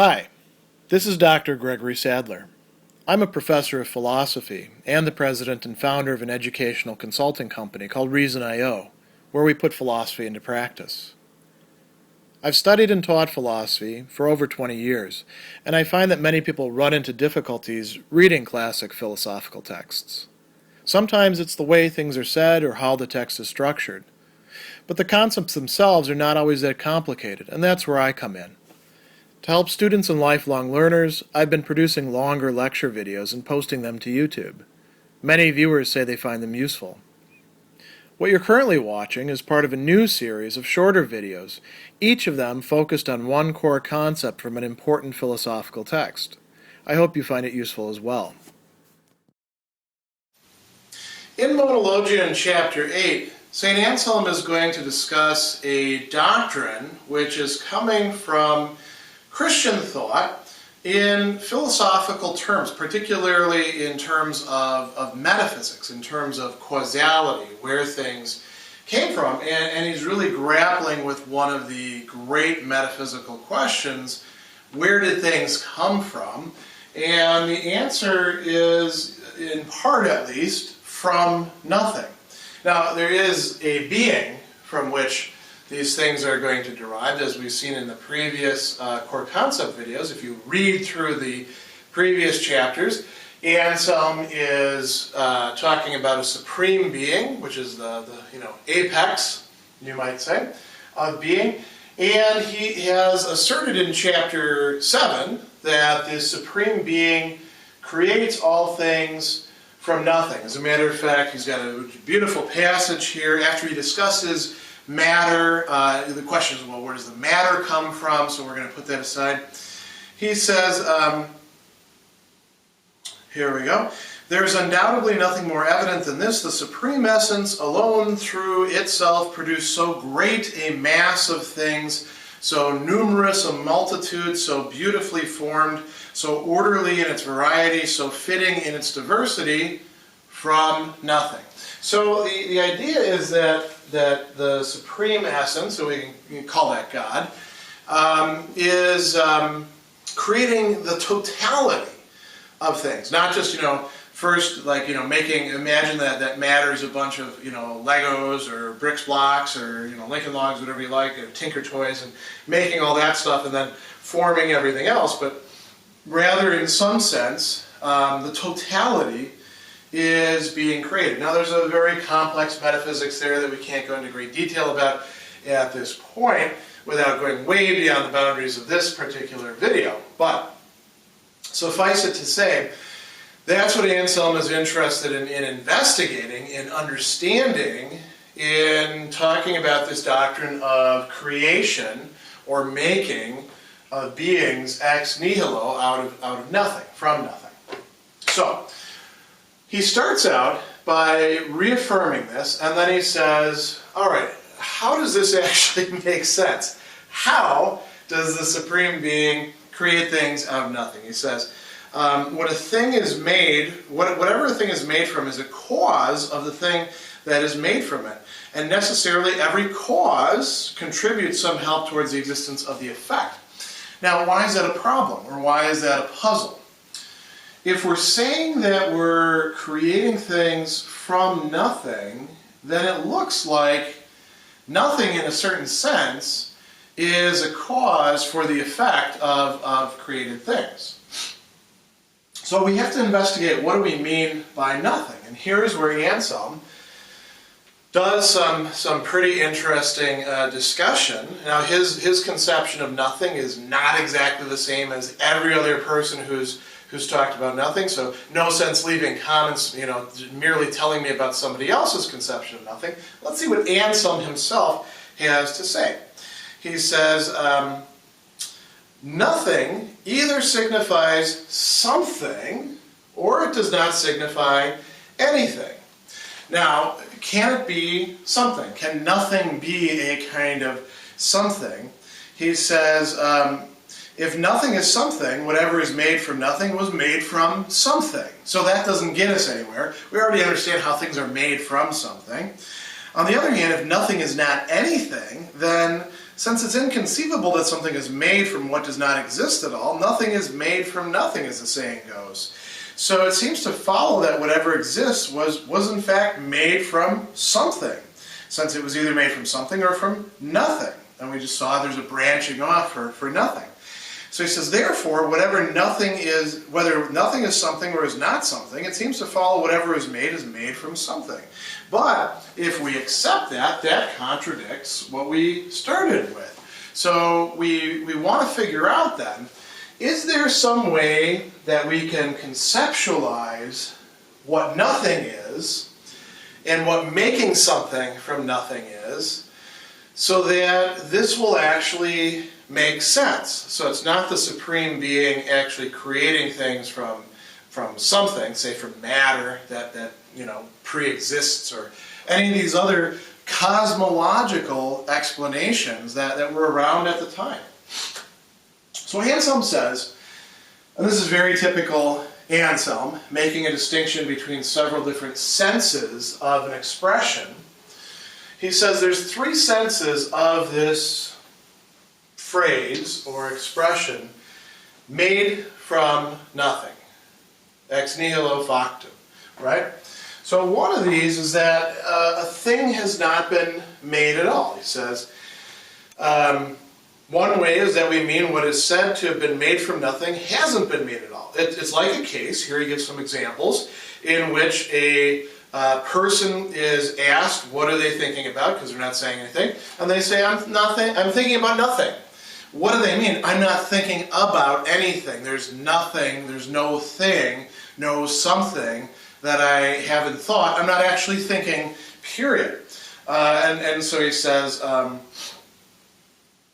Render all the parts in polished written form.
Hi, this is Dr. Gregory Sadler. I'm a professor of philosophy and the president and founder of an educational consulting company called Reason.io, where we put philosophy into practice. I've studied and taught philosophy for over 20 years, and I find that many people run into difficulties reading classic philosophical texts. Sometimes it's the way things are said or how the text is structured. But the concepts themselves are not always that complicated, and that's where I come in. To help students and lifelong learners, I've been producing longer lecture videos and posting them to YouTube. Many viewers say they find them useful. What you're currently watching is part of a new series of shorter videos, each of them focused on one core concept from an important philosophical text. I hope you find it useful as well. In Monologion chapter 8, St. Anselm is going to discuss a doctrine which is coming from Christian thought in philosophical terms, particularly in terms of metaphysics, in terms of causality, where things came from. And he's really grappling with one of the great metaphysical questions: where did things come from? And the answer is, in part at least, from nothing. Now, there is a being from which these things are going to derive, as we've seen in the previous core concept videos. If you read through the previous chapters, Anselm is talking about a supreme being, which is the apex, you might say, of being. And he has asserted in chapter 7 that this supreme being creates all things from nothing. As a matter of fact, he's got a beautiful passage here after he discusses matter. The question is, well, where does the matter come from? So we're going to put that aside. He says, here we go. There is undoubtedly nothing more evident than this: the supreme essence alone through itself produced so great a mass of things, so numerous a multitude, so beautifully formed, so orderly in its variety, so fitting in its diversity, from nothing. So the idea is that the supreme essence, so we can call that God, is creating the totality of things. Not just, first, imagine that matter is a bunch of, Legos or bricks blocks or, Lincoln Logs, whatever you like, or Tinker Toys, and making all that stuff and then forming everything else. But rather, in some sense, the totality is being created. Now, there's a very complex metaphysics there that we can't go into great detail about at this point without going way beyond the boundaries of this particular video. But suffice it to say, that's what Anselm is interested in investigating, in understanding, in talking about this doctrine of creation or making of beings ex nihilo, out of nothing, from nothing. So he starts out by reaffirming this, and then he says, all right, how does this actually make sense? How does the Supreme Being create things out of nothing? He says, when a thing is made, whatever a thing is made from is a cause of the thing that is made from it. And necessarily every cause contributes some help towards the existence of the effect. Now, why is that a problem, or why is that a puzzle? If we're saying that we're creating things from nothing, then it looks like nothing, in a certain sense, is a cause for the effect of created things. So we have to investigate, what do we mean by nothing? And here's where Anselm does some pretty interesting discussion. Now, his conception of nothing is not exactly the same as every other person who's talked about nothing, so no sense leaving comments, merely telling me about somebody else's conception of nothing. Let's see what Anselm himself has to say. He says, nothing either signifies something, or it does not signify anything. Now, can it be something? Can nothing be a kind of something? He says, if nothing is something, whatever is made from nothing was made from something. So that doesn't get us anywhere. We already understand how things are made from something. On the other hand, if nothing is not anything, then since it's inconceivable that something is made from what does not exist at all, nothing is made from nothing, as the saying goes. So it seems to follow that whatever exists was in fact made from something, since it was either made from something or from nothing. And we just saw there's a branching off for nothing. So he says, therefore, whatever nothing is, whether nothing is something or is not something, it seems to follow whatever is made from something. But if we accept that, that contradicts what we started with. So we want to figure out then, is there some way that we can conceptualize what nothing is and what making something from nothing is, so that this will actually make sense? So it's not the Supreme Being actually creating things from something, say from matter that pre-exists, or any of these other cosmological explanations that were around at the time. So Anselm says, and this is very typical Anselm, making a distinction between several different senses of an expression. He says there's three senses of this phrase or expression: made from nothing, ex nihilo factum, right? So one of these is that a thing has not been made at all. He says, one way is that we mean what is said to have been made from nothing hasn't been made at all. It's like a case, here he gives some examples, in which a person is asked, what are they thinking about, because they're not saying anything, and they say, I'm thinking about nothing. What do they mean? I'm not thinking about anything. There's nothing, there's no thing, no something that I haven't thought. I'm not actually thinking, period. And so he says,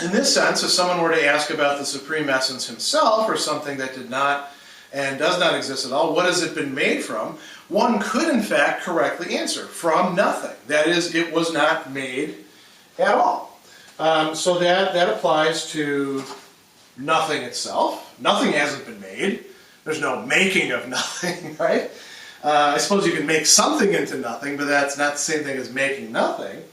in this sense, if someone were to ask about the Supreme Essence himself, or something that did not and does not exist at all, what has it been made from? One could, in fact, correctly answer, from nothing. That is, it was not made at all. So that applies to nothing itself. Nothing hasn't been made. There's no making of nothing, right? I suppose you can make something into nothing, but that's not the same thing as making nothing.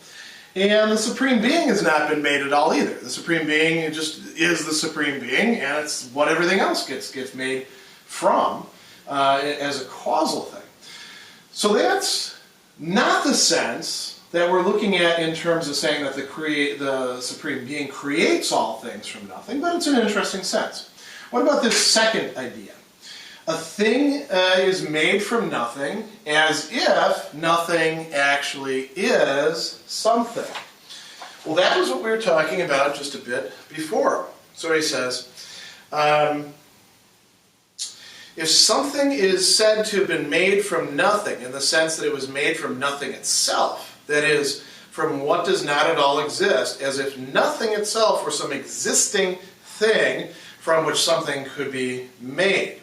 And the Supreme Being has not been made at all either. The Supreme Being just is the Supreme Being, and it's what everything else gets made from as a causal thing. So that's not the sense that we're looking at in terms of saying that the Supreme Being creates all things from nothing, but it's an interesting sense. What about this second idea? A thing is made from nothing as if nothing actually is something. Well, that was what we were talking about just a bit before. So he says, if something is said to have been made from nothing, in the sense that it was made from nothing itself, that is, from what does not at all exist, as if nothing itself were some existing thing from which something could be made.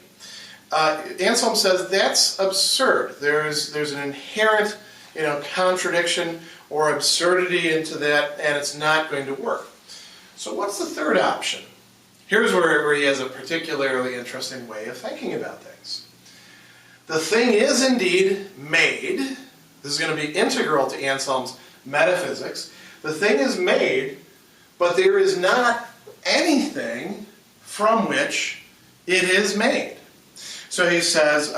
Anselm says that's absurd. There's an inherent, contradiction or absurdity into that, and it's not going to work. So what's the third option? Here's where he has a particularly interesting way of thinking about things. The thing is indeed made. This is going to be integral to Anselm's metaphysics. The thing is made, but there is not anything from which it is made. So he says,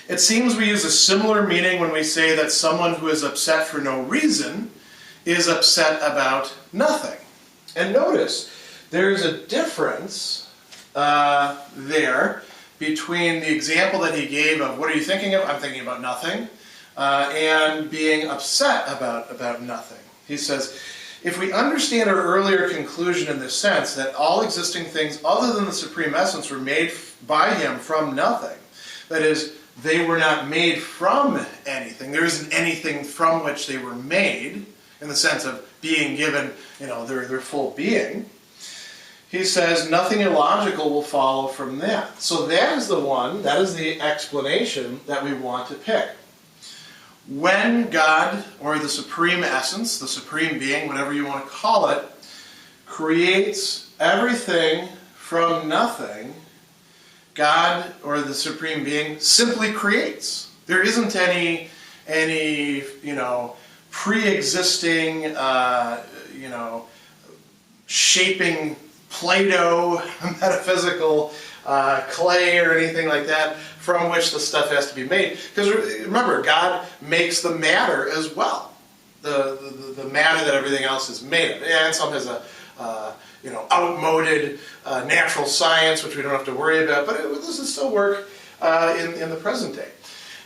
it seems we use a similar meaning when we say that someone who is upset for no reason is upset about nothing. And notice, there's a difference there between the example that he gave of what are you thinking of? I'm thinking about nothing, and being upset about nothing. He says, if we understand our earlier conclusion in this sense, that all existing things other than the Supreme Essence were made by him from nothing, that is, they were not made from anything, there isn't anything from which they were made, in the sense of being given, their full being, he says nothing illogical will follow from that. So that is the explanation that we want to pick. When God, or the Supreme Essence, the Supreme Being, whatever you want to call it, creates everything from nothing, God, or the Supreme Being, simply creates. There isn't any pre-existing, shaping Play-Doh, metaphysical clay or anything like that from which the stuff has to be made. Because remember, God makes the matter as well, the matter that everything else is made of. And some has a outmoded natural science, which we don't have to worry about, but this will still work in the present day.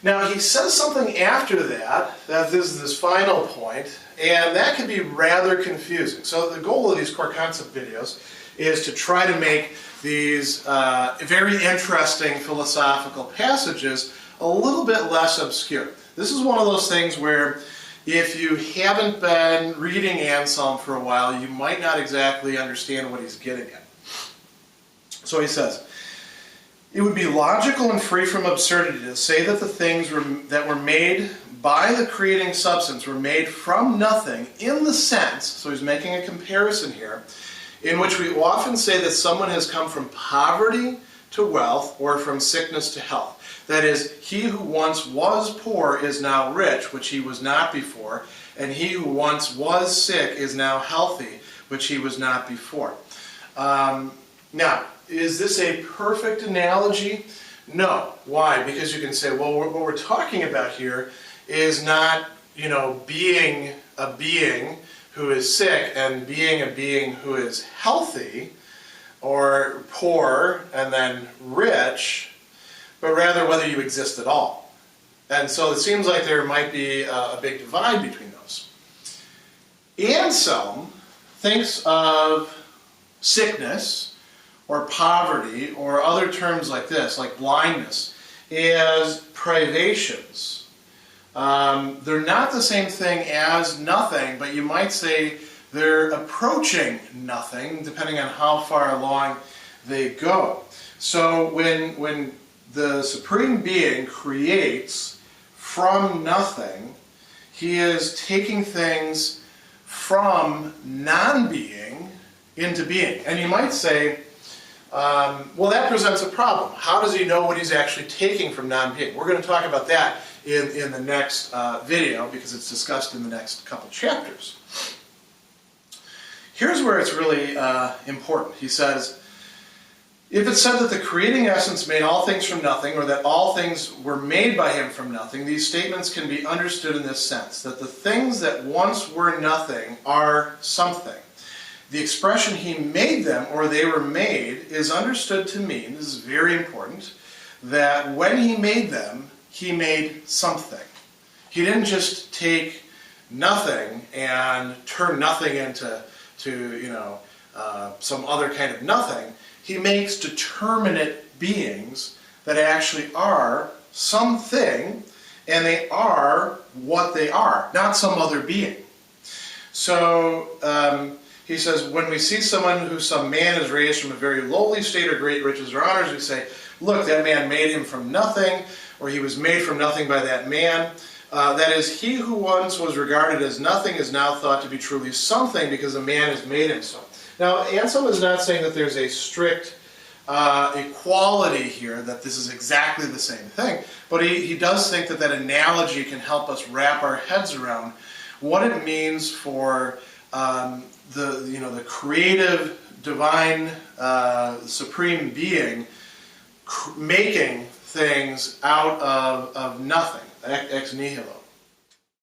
Now he says something after that this is this final point, and that can be rather confusing. So the goal of these core concept videos is to try to make these very interesting philosophical passages a little bit less obscure. This is one of those things where if you haven't been reading Anselm for a while, you might not exactly understand what he's getting at. So he says, it would be logical and free from absurdity to say that the things that were made by the creating substance were made from nothing in the sense, so he's making a comparison here, in which we often say that someone has come from poverty to wealth or from sickness to health. That is, he who once was poor is now rich, which he was not before, and he who once was sick is now healthy, which he was not before. Now, is this a perfect analogy? No. Why? Because you can say, well, what we're talking about here is not, being a being who is sick and being a being who is healthy, or poor and then rich, but rather whether you exist at all. And so it seems like there might be a big divide between those. Anselm thinks of sickness or poverty or other terms like this, like blindness, as privations. They're not the same thing as nothing, but you might say they're approaching nothing, depending on how far along they go. So when the Supreme Being creates from nothing, he is taking things from non-being into being. And you might say, well, that presents a problem. How does he know what he's actually taking from non-being? We're going to talk about that in the next video, because it's discussed in the next couple chapters. Here's where it's really important. He says, if it's said that the creating essence made all things from nothing, or that all things were made by him from nothing, these statements can be understood in this sense, that the things that once were nothing are something. The expression he made them, or they were made, is understood to mean, this is very important, that when he made them, he made something. He didn't just take nothing and turn nothing into some other kind of nothing. He makes determinate beings that actually are something, and they are what they are, not some other being. So he says, when we see someone who some man is raised from a very lowly state or great riches or honors, we say, look, that man made him from nothing, or he was made from nothing by that man. That is, he who once was regarded as nothing is now thought to be truly something because a man has made him so. Now, Anselm is not saying that there's a strict equality here, that this is exactly the same thing, but he does think that that analogy can help us wrap our heads around what it means for the creative, divine, supreme being making things out of nothing, ex nihilo.